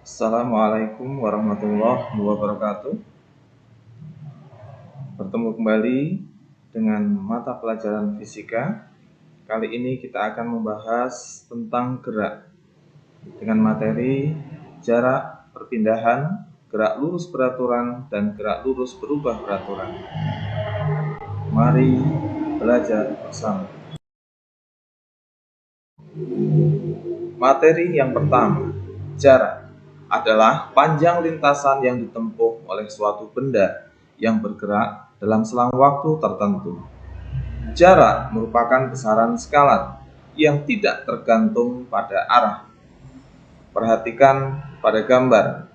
Assalamualaikum warahmatullahi wabarakatuh. Bertemu kembali dengan mata pelajaran fisika. Kali ini kita akan membahas tentang gerak dengan materi jarak, perpindahan, gerak lurus beraturan, dan gerak lurus berubah beraturan. Mari belajar bersama. Materi yang pertama, jarak adalah panjang lintasan yang ditempuh oleh suatu benda yang bergerak dalam selang waktu tertentu. Jarak merupakan besaran skalar yang tidak tergantung pada arah. Perhatikan pada gambar.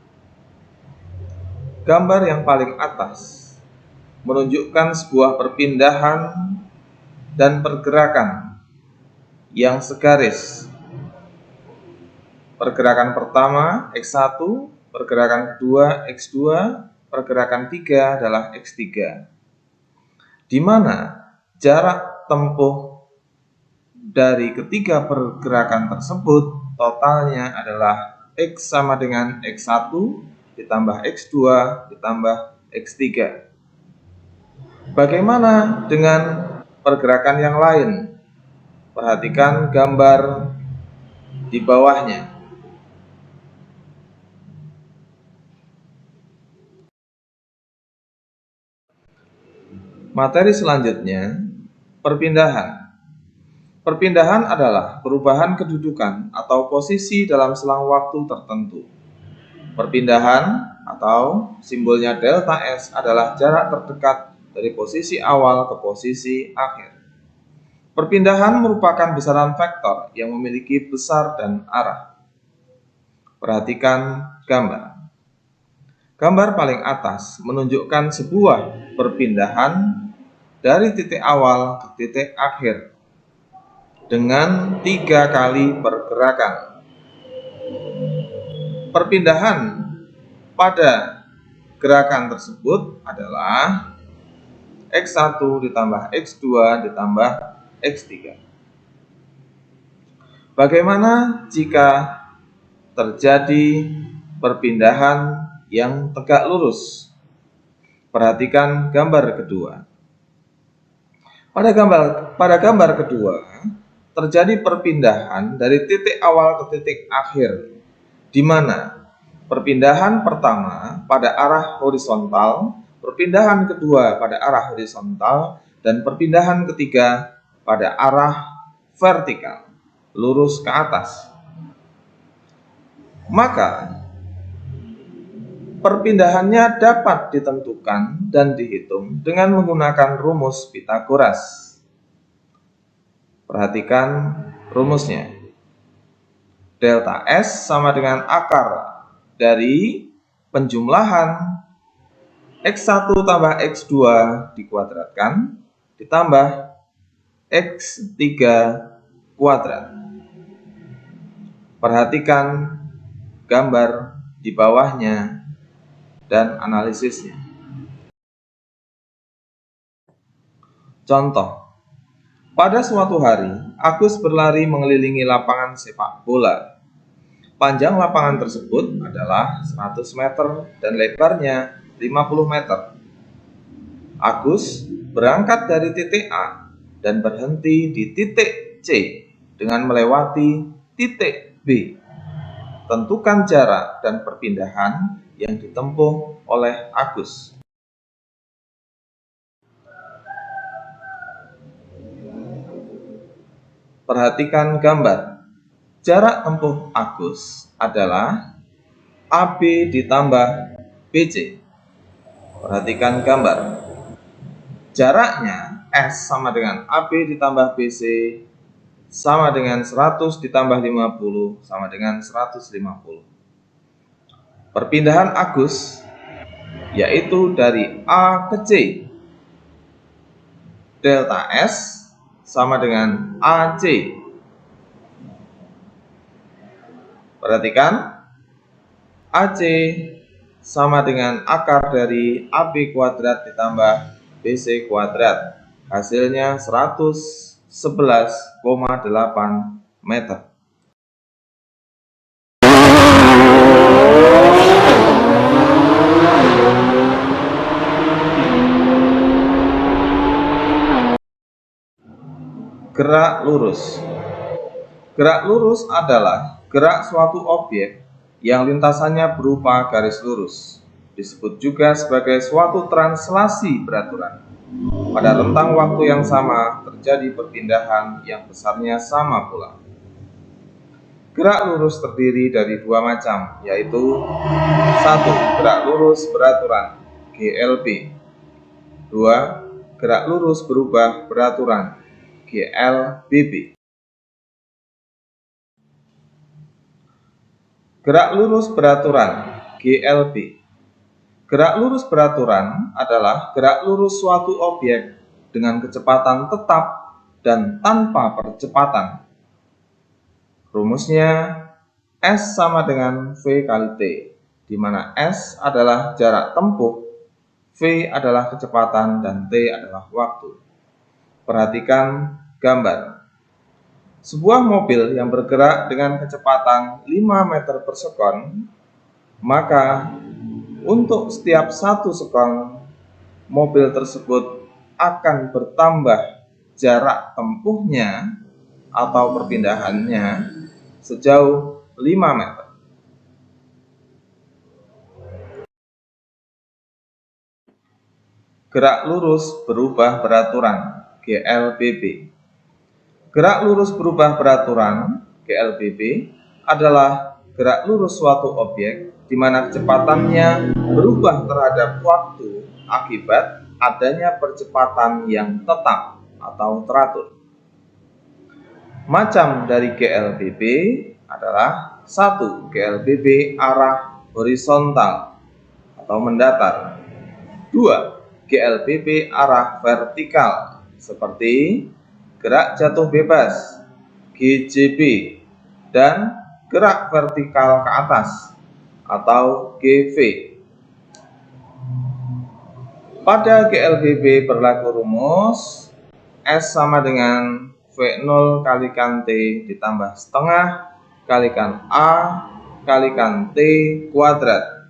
Gambar yang paling atas menunjukkan sebuah perpindahan dan pergerakan yang segaris. Pergerakan pertama X1, pergerakan kedua X2, pergerakan 3 adalah X3. Di mana jarak tempuh dari ketiga pergerakan tersebut totalnya adalah X sama dengan X1 ditambah X2 ditambah X3. Bagaimana dengan pergerakan yang lain? Perhatikan gambar di bawahnya. Materi selanjutnya, perpindahan. Perpindahan adalah perubahan kedudukan atau posisi dalam selang waktu tertentu. Perpindahan atau simbolnya delta S adalah jarak terdekat dari posisi awal ke posisi akhir. Perpindahan merupakan besaran vektor yang memiliki besar dan arah. Perhatikan gambar. Gambar paling atas menunjukkan sebuah perpindahan dari titik awal ke titik akhir dengan 3 kali pergerakan. Perpindahan pada gerakan tersebut adalah X1 ditambah X2 ditambah X3. Bagaimana jika terjadi perpindahan yang tegak lurus? Perhatikan gambar kedua. Pada gambar kedua, terjadi perpindahan dari titik awal ke titik akhir, di mana perpindahan pertama pada arah horizontal, perpindahan kedua pada arah horizontal, dan perpindahan ketiga pada arah vertikal, lurus ke atas. Maka perpindahannya dapat ditentukan dan dihitung dengan menggunakan rumus Pythagoras. Perhatikan rumusnya. Delta S sama dengan akar dari penjumlahan X1 tambah X2 dikuadratkan ditambah X3 kuadrat. Perhatikan gambar di bawahnya dan analisisnya. Contoh, pada suatu hari, Agus berlari mengelilingi lapangan sepak bola. Panjang lapangan tersebut adalah 100 meter dan lebarnya 50 meter. Agus berangkat dari titik A dan berhenti di titik C dengan melewati titik B. Tentukan jarak dan perpindahan yang ditempuh oleh Agus. Perhatikan gambar. Jarak tempuh Agus adalah AB ditambah BC. Perhatikan gambar. Jaraknya S sama dengan AB ditambah BC sama dengan 100 ditambah 50 sama dengan 150. Perpindahan Agus yaitu dari A ke C. Delta S sama dengan AC. Perhatikan, AC sama dengan akar dari AB kuadrat ditambah BC kuadrat. Hasilnya 111,8 meter. Gerak lurus. Gerak lurus adalah gerak suatu objek yang lintasannya berupa garis lurus. Disebut juga sebagai suatu translasi beraturan. Pada rentang waktu yang sama terjadi perpindahan yang besarnya sama pula. Gerak lurus terdiri dari dua macam, yaitu 1. Gerak lurus beraturan GLB. 2. Gerak lurus berubah beraturan GLBB. Gerak lurus beraturan GLB. Gerak lurus beraturan adalah gerak lurus suatu objek dengan kecepatan tetap dan tanpa percepatan. Rumusnya S sama dengan V kali T, di mana S adalah jarak tempuh, V adalah kecepatan, dan T adalah waktu. Perhatikan gambar. Sebuah mobil yang bergerak dengan kecepatan 5 meter per sekon, maka untuk setiap 1 sekon, mobil tersebut akan bertambah jarak tempuhnya atau perpindahannya sejauh 5 meter. Gerak lurus berubah beraturan GLBB. Gerak lurus berubah beraturan GLBB adalah gerak lurus suatu objek di mana kecepatannya berubah terhadap waktu akibat adanya percepatan yang tetap atau teratur. Macam dari GLBB adalah 1. GLBB arah horizontal atau mendatar. 2. GLBB arah vertikal seperti gerak jatuh bebas GJB dan gerak vertikal ke atas atau GV. Pada GLBB berlaku rumus S sama dengan V0 kalikan T ditambah setengah kalikan A kalikan T kuadrat.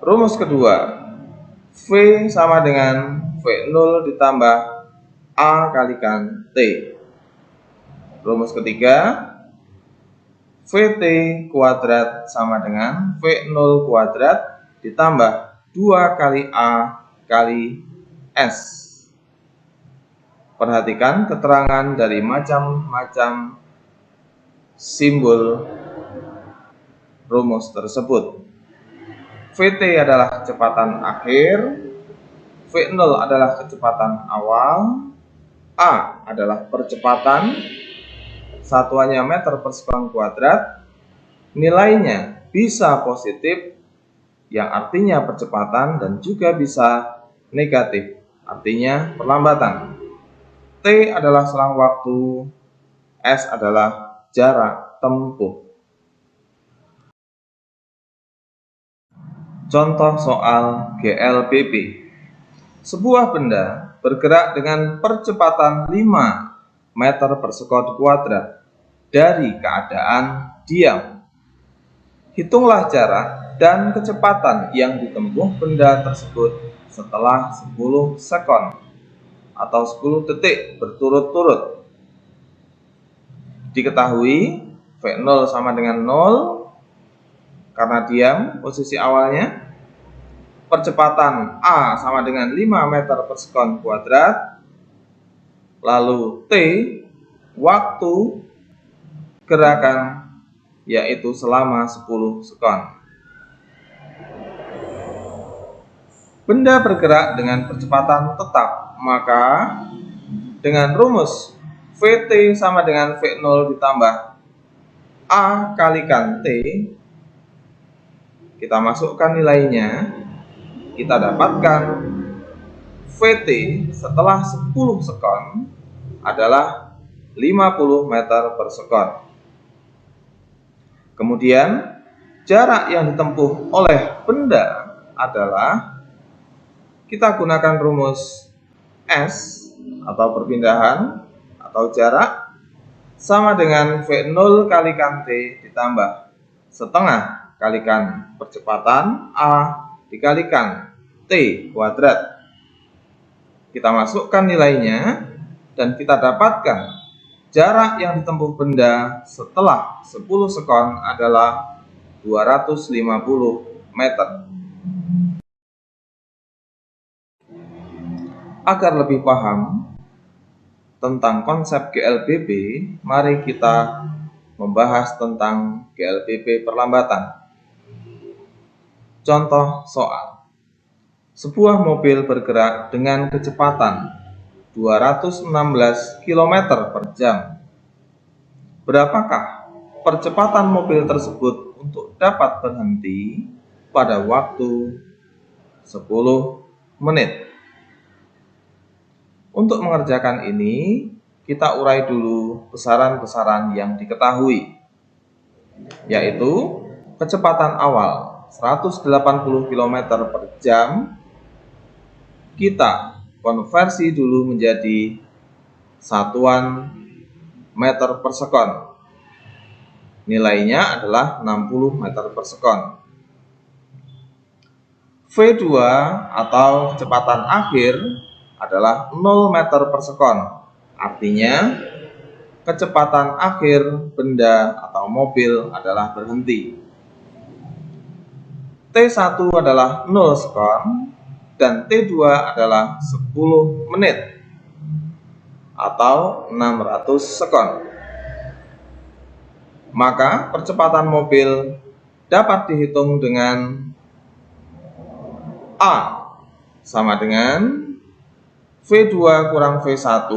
Rumus kedua, V sama dengan V0 ditambah A kalikan T. Rumus ketiga, VT kuadrat sama dengan V0 kuadrat ditambah 2 kali A kali S. Perhatikan keterangan dari macam-macam simbol rumus tersebut. VT adalah kecepatan akhir, V0 adalah kecepatan awal, A adalah percepatan, satuannya meter per sekon kuadrat, nilainya bisa positif, yang artinya percepatan, dan juga bisa negatif, artinya perlambatan. T adalah selang waktu, S adalah jarak tempuh. Contoh soal GLBB. Sebuah benda bergerak dengan percepatan 5 meter per sekon kuadrat dari keadaan diam. Hitunglah jarak dan kecepatan yang ditempuh benda tersebut setelah 10 sekon atau 10 detik berturut-turut. Diketahui V0 sama dengan 0 karena diam posisi awalnya. Percepatan A sama dengan 5 meter per sekon kuadrat. Lalu T, waktu gerakan, yaitu selama 10 sekon. Benda bergerak dengan percepatan tetap, maka dengan rumus VT sama dengan V0 ditambah A kalikan T, kita masukkan nilainya, kita dapatkan VT setelah 10 sekon adalah 50 meter per sekon. Kemudian jarak yang ditempuh oleh benda adalah, kita gunakan rumus S atau perpindahan atau jarak sama dengan V0 kalikan T ditambah setengah kalikan percepatan A dikalikan T kuadrat. Kita masukkan nilainya dan kita dapatkan jarak yang ditempuh benda setelah 10 sekon adalah 250 meter. Agar lebih paham tentang konsep GLBP, mari kita membahas tentang GLBP perlambatan. Contoh soal. Sebuah mobil bergerak dengan kecepatan 216 km per jam. Berapakah percepatan mobil tersebut untuk dapat berhenti pada waktu 10 menit? Untuk mengerjakan ini, kita urai dulu besaran-besaran yang diketahui, yaitu kecepatan awal 180 km per jam, kita konversi dulu menjadi satuan meter per sekon. Nilainya adalah 60 meter per sekon. V2 atau kecepatan akhir adalah 0 meter per sekon. Artinya, kecepatan akhir benda atau mobil adalah berhenti. T1 adalah 0 sekon dan T2 adalah 10 menit atau 600 sekon. Maka percepatan mobil dapat dihitung dengan A sama dengan V2 kurang V1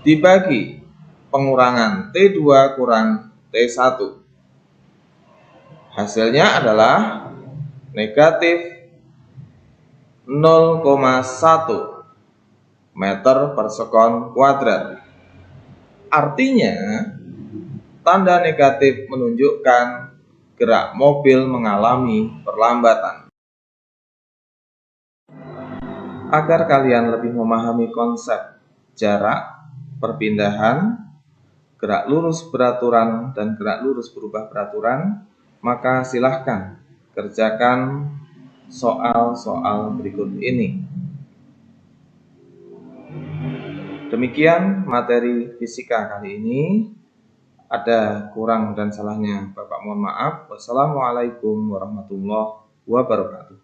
dibagi pengurangan T2 kurang T1. Hasilnya adalah negatif 0,1 meter per sekon kuadrat. Artinya, tanda negatif menunjukkan gerak mobil mengalami perlambatan. Agar kalian lebih memahami konsep jarak, perpindahan, gerak lurus beraturan, dan gerak lurus berubah beraturan, maka silahkan kerjakan soal-soal berikut ini. Demikian materi fisika kali ini. Ada kurang dan salahnya, Bapak mohon maaf. Wassalamualaikum warahmatullahi wabarakatuh.